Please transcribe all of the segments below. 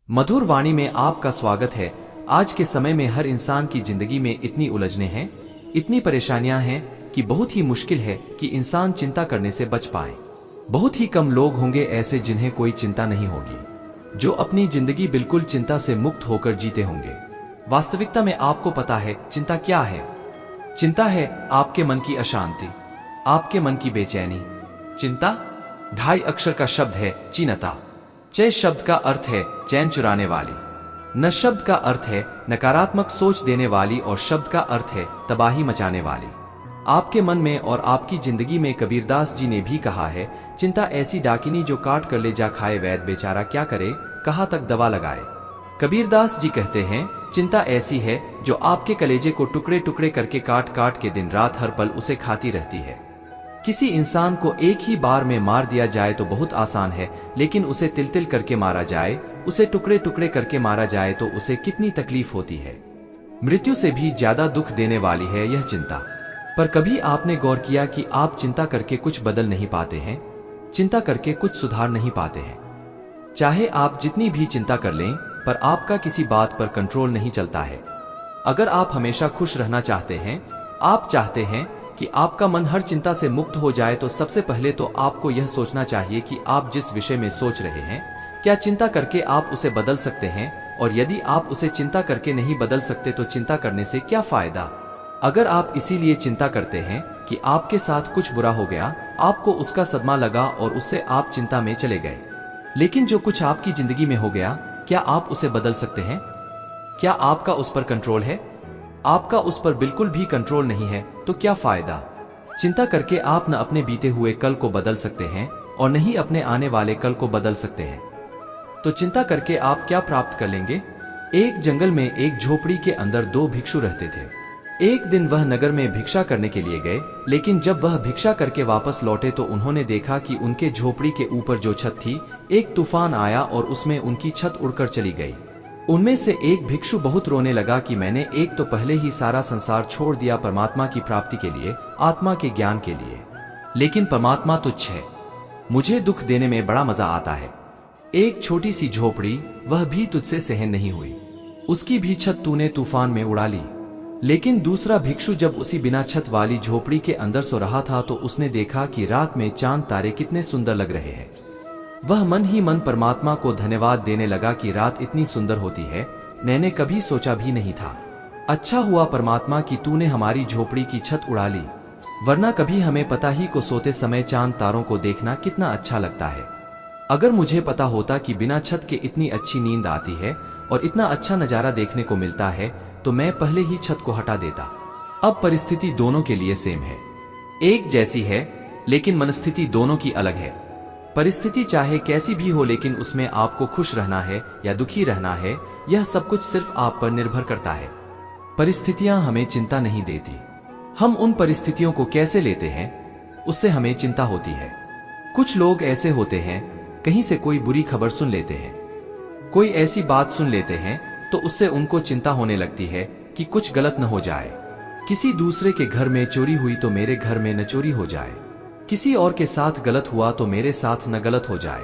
मधुर वाणी में आपका स्वागत है। आज के समय में हर इंसान की जिंदगी में इतनी उलझने हैं, इतनी परेशानियां हैं कि बहुत ही मुश्किल है कि इंसान चिंता करने से बच पाए। बहुत ही कम लोग होंगे ऐसे जिन्हें कोई चिंता नहीं होगी, जो अपनी जिंदगी बिल्कुल चिंता से मुक्त होकर जीते होंगे। वास्तविकता में आपको पता है चिंता क्या है? चिंता है आपके मन की अशांति, आपके मन की बेचैनी। चिंता 2.5 अक्षर का शब्द है चिन्ता। चय शब्द का अर्थ है चैन चुराने वाली, न शब्द का अर्थ है नकारात्मक सोच देने वाली और शब्द का अर्थ है तबाही मचाने वाली। आपके मन में और आपकी जिंदगी में कबीरदास जी ने भी कहा है, चिंता ऐसी डाकिनी जो काट कर ले जा खाए, वैद बेचारा क्या करे, कहाँ तक दवा लगाए। कबीरदास जी कहते हैं, चिंता ऐसी है जो आपके कलेजे को टुकड़े टुकड़े करके काट काट के दिन रात हर पल उसे खाती रहती है। किसी इंसान को एक ही बार में मार दिया जाए तो बहुत आसान है, लेकिन उसे तिल तिल करके मारा जाए, उसे टुकड़े टुकड़े करके मारा जाए तो उसे कितनी तकलीफ होती है। मृत्यु से भी ज्यादा दुख देने वाली है यह चिंता। पर कभी आपने गौर किया कि आप चिंता करके कुछ बदल नहीं पाते हैं, चिंता करके कुछ सुधार नहीं पाते हैं। चाहे आप जितनी भी चिंता कर लें, पर आपका किसी बात पर कंट्रोल नहीं चलता है। अगर आप हमेशा खुश रहना चाहते हैं, आप चाहते हैं कि आपका मन हर चिंता से मुक्त हो जाए, तो सबसे पहले तो आपको यह सोचना चाहिए कि आप जिस विषय में सोच रहे हैं, क्या चिंता करके आप उसे बदल सकते हैं, और यदि आप उसे चिंता करके नहीं बदल सकते तो चिंता करने से क्या फायदा। अगर आप इसीलिए चिंता करते हैं कि आपके साथ कुछ बुरा हो गया, आपको उसका सदमा लगा और उससे आप चिंता में चले गए, लेकिन जो कुछ आपकी जिंदगी में हो गया, क्या आप उसे बदल सकते हैं? क्या आपका उस पर कंट्रोल है? आपका उस पर बिल्कुल भी कंट्रोल नहीं है, तो क्या फायदा। चिंता करके आप न अपने बीते हुए कल को बदल सकते हैं और न ही अपने आने वाले कल को बदल सकते हैं। तो चिंता करके आप क्या प्राप्त कर लेंगे? एक जंगल में एक झोपड़ी के अंदर 2 भिक्षु रहते थे। एक दिन वह नगर में भिक्षा करने के लिए गए, लेकिन जब वह भिक्षा करके वापस लौटे तो उन्होंने देखा कि उनके झोपड़ी के ऊपर जो छत थी, एक तूफान आया और उसमें उनकी छत उड़कर चली गई। उनमें से एक भिक्षु बहुत रोने लगा कि मैंने एक तो पहले ही सारा संसार छोड़ दिया परमात्मा की प्राप्ति के लिए, आत्मा के ज्ञान के लिए, लेकिन परमात्मा तुच्छ है, मुझे दुख देने में बड़ा मजा आता है। एक छोटी सी झोपड़ी, वह भी तुझसे सहन नहीं हुई, उसकी भी छत तूने तूफान में उड़ा ली। लेकिन दूसरा भिक्षु जब उसी बिना छत वाली झोपड़ी के अंदर सो रहा था तो उसने देखा कि रात में चांद तारे कितने सुंदर लग रहे हैं। वह मन ही मन परमात्मा को धन्यवाद देने लगा कि रात इतनी सुंदर होती है, मैंने कभी सोचा भी नहीं था। अच्छा हुआ परमात्मा कि तूने हमारी झोपड़ी की छत उड़ा ली, वरना कभी हमें पता ही को सोते समय चांद तारों को देखना कितना अच्छा लगता है। अगर मुझे पता होता कि बिना छत के इतनी अच्छी नींद आती है और इतना अच्छा नजारा देखने को मिलता है, तो मैं पहले ही छत को हटा देता। अब परिस्थिति दोनों के लिए सेम है, एक जैसी है, लेकिन मनस्थिति दोनों की अलग है। परिस्थिति चाहे कैसी भी हो, लेकिन उसमें आपको खुश रहना है या दुखी रहना है, यह सब कुछ सिर्फ आप पर निर्भर करता है। परिस्थितियां हमें चिंता नहीं देती, हम उन परिस्थितियों को कैसे लेते हैं, उससे हमें चिंता होती है। कुछ लोग ऐसे होते हैं, कहीं से कोई बुरी खबर सुन लेते हैं, कोई ऐसी बात सुन लेते हैं तो उससे उनको चिंता होने लगती है कि कुछ गलत न हो जाए। किसी दूसरे के घर में चोरी हुई तो मेरे घर में न चोरी हो जाए, किसी और के साथ गलत हुआ तो मेरे साथ न गलत हो जाए,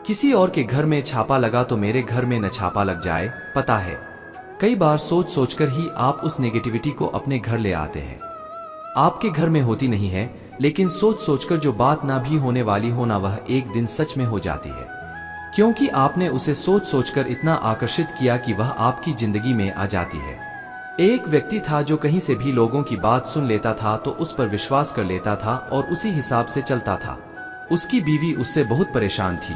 किसी और के घर में छापा लगा तो मेरे घर में न छापा लग जाए। पता है, कई बार सोच सोचकर ही आप उस नेगेटिविटी को अपने घर ले आते हैं। आपके घर में होती नहीं है, लेकिन सोच सोचकर जो बात ना भी होने वाली हो ना, वह एक दिन सच में हो जाती है, क्योंकि आपने उसे सोच सोचकर इतना आकर्षित किया कि वह आपकी जिंदगी में आ जाती है। एक व्यक्ति था जो कहीं से भी लोगों की बात सुन लेता था तो उस पर विश्वास कर लेता था और उसी हिसाब से चलता था। उसकी बीवी उससे बहुत परेशान थी,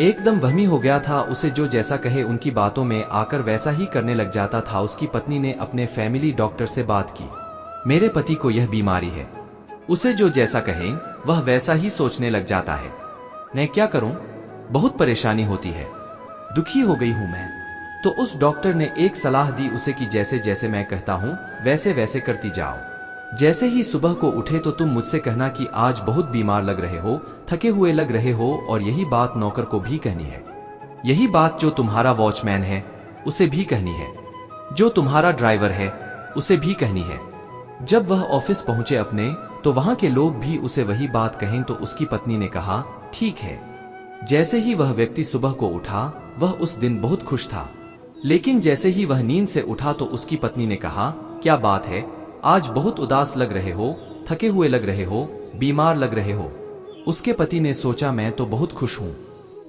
एकदम वहमी हो गया था, उसे जो जैसा कहे उनकी बातों में आकर वैसा ही करने लग जाता था। उसकी पत्नी ने अपने फैमिली डॉक्टर से बात की, मेरे पति को यह बीमारी है, उसे जो जैसा कहें वह वैसा ही सोचने लग जाता है, मैं क्या करूं, बहुत परेशानी होती है, दुखी हो गई हूं मैं। तो उस डॉक्टर ने एक सलाह दी उसे कि जैसे जैसे मैं कहता हूं वैसे वैसे करती जाओ। जैसे ही सुबह को उठे तो तुम मुझसे कहना कि आज बहुत बीमार लग रहे हो, थके हुए लग रहे हो, और यही बात नौकर को भी कहनी है, यही बात जो तुम्हारा वॉचमैन है उसे भी कहनी है, जो तुम्हारा ड्राइवर है उसे भी कहनी है। जब वह ऑफिस पहुंचे अपने, तो वहां के लोग भी उसे वही बात कहें। तो उसकी पत्नी ने कहा, ठीक है। जैसे ही वह व्यक्ति सुबह को उठा वह उस दिन बहुत खुश था। लेकिन जैसे ही वह नींद से उठा तो उसकी पत्नी ने कहा, क्या बात है, आज बहुत उदास लग रहे हो, थके हुए लग रहे हो, बीमार लग रहे हो। उसके पति ने सोचा, मैं तो बहुत खुश हूँ,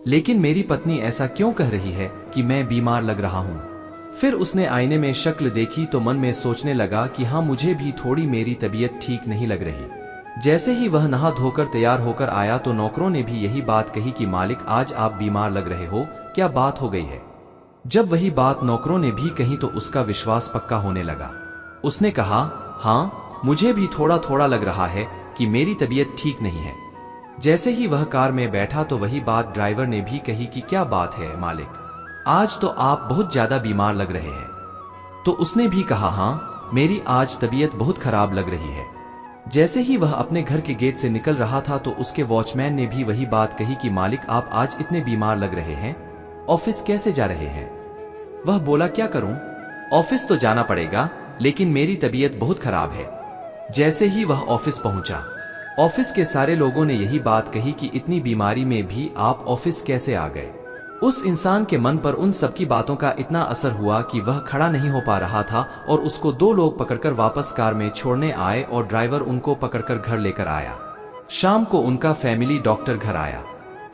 लेकिन मेरी पत्नी ऐसा क्यों कह रही है कि मैं बीमार लग रहा हूँ। फिर उसने आईने में शक्ल देखी तो मन में सोचने लगा कि हाँ, मुझे भी थोड़ी मेरी तबीयत ठीक नहीं लग रही। जैसे ही वह नहा धोकर तैयार होकर आया तो नौकरों ने भी यही बात कही कि मालिक, आज आप बीमार लग रहे हो, क्या बात हो गई है। जब वही बात नौकरों ने भी कही तो उसका विश्वास पक्का होने लगा। उसने कहा, हाँ, मुझे भी थोड़ा थोड़ा लग रहा है कि मेरी तबीयत ठीक नहीं है। जैसे ही वह कार में बैठा तो वही बात ड्राइवर ने भी कही कि क्या बात है मालिक, आज तो आप बहुत ज्यादा बीमार लग रहे हैं। तो उसने भी कहा, हाँ, मेरी आज तबीयत बहुत खराब लग रही है। जैसे ही वह अपने घर के गेट से निकल रहा था तो उसके वॉचमैन ने भी वही बात कही कि मालिक, आप आज इतने बीमार लग रहे हैं, ऑफिस कैसे जा रहे हैं। वह बोला, क्या करूं, ऑफिस तो जाना पड़ेगा, लेकिन मेरी तबीयत बहुत खराब है। जैसे ही वह ऑफिस पहुंचा, ऑफिस के सारे लोगों ने यही बात कही कि इतनी बीमारी में भी आप ऑफिस कैसे आ गए। उस इंसान के मन पर उन सबकी बातों का इतना असर हुआ कि वह खड़ा नहीं हो पा रहा था और उसको दो लोग पकड़कर वापस कार में छोड़ने आए और ड्राइवर उनको पकड़कर घर लेकर आया। शाम को उनका फैमिली डॉक्टर घर आया।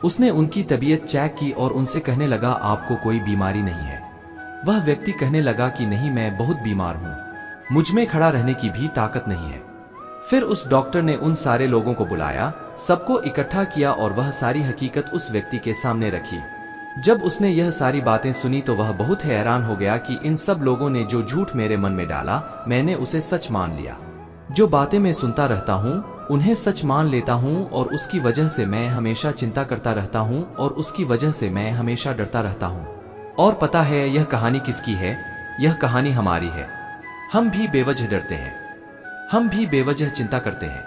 उसने उनकी तबीयत चेक की और उनसे कहने लगा, आपको कोई बीमारी नहीं है। वह व्यक्ति कहने लगा कि नहीं, मैं बहुत बीमार हूँ, मुझ में खड़ा रहने की भी ताकत नहीं है। फिर उस डॉक्टर ने उन सारे लोगों को बुलाया, सबको इकट्ठा किया और वह सारी हकीकत उस व्यक्ति के सामने रखी। जब उसने यह सारी बातें सुनी तो वह बहुत हैरान हो गया कि इन सब लोगों ने जो झूठ मेरे मन में डाला, मैंने उसे सच मान लिया। जो बातें मैं सुनता रहता हूँ उन्हें सच मान लेता हूँ और उसकी वजह से मैं हमेशा चिंता करता रहता हूँ और उसकी वजह से मैं हमेशा डरता रहता हूँ। और पता है यह कहानी किसकी है? यह कहानी हमारी है। हम भी बेवजह डरते हैं, हम भी बेवजह चिंता करते हैं।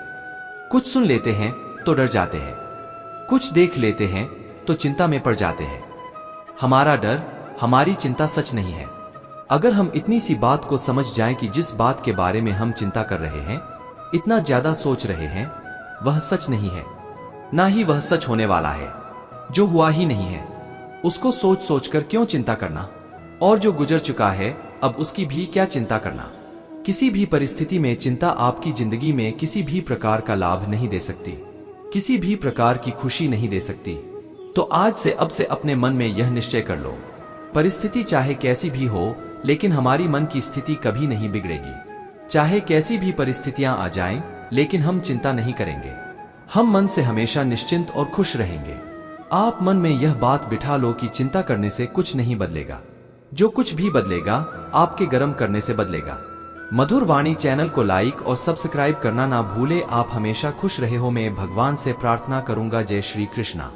कुछ सुन लेते हैं तो डर जाते हैं, कुछ देख लेते हैं तो चिंता में पड़ जाते हैं। हमारा डर, हमारी चिंता सच नहीं है। अगर हम इतनी सी बात को समझ जाएं कि जिस बात के बारे में हम चिंता कर रहे हैं, इतना ज्यादा सोच रहे हैं, वह सच नहीं है, ना ही वह सच होने वाला है। जो हुआ ही नहीं है उसको सोच सोचकर क्यों चिंता करना, और जो गुजर चुका है अब उसकी भी क्या चिंता करना। किसी भी परिस्थिति में चिंता आपकी जिंदगी में किसी भी प्रकार का लाभ नहीं दे सकती, किसी भी प्रकार की खुशी नहीं दे सकती। तो आज से अब से अपने मन में यह निश्चय कर लो, परिस्थिति चाहे कैसी भी हो, लेकिन हमारी मन की स्थिति कभी नहीं बिगड़ेगी। चाहे कैसी भी परिस्थितियां आ जाएं, लेकिन हम चिंता नहीं करेंगे। हम मन से हमेशा निश्चिंत और खुश रहेंगे। आप मन में यह बात बिठा लो कि चिंता करने से कुछ नहीं बदलेगा, जो कुछ भी बदलेगा आपके गर्म करने से बदलेगा। मधुर वाणी चैनल को लाइक और सब्सक्राइब करना ना भूले। आप हमेशा खुश रहे हो, मैं भगवान से प्रार्थना करूंगा। जय श्री कृष्णा।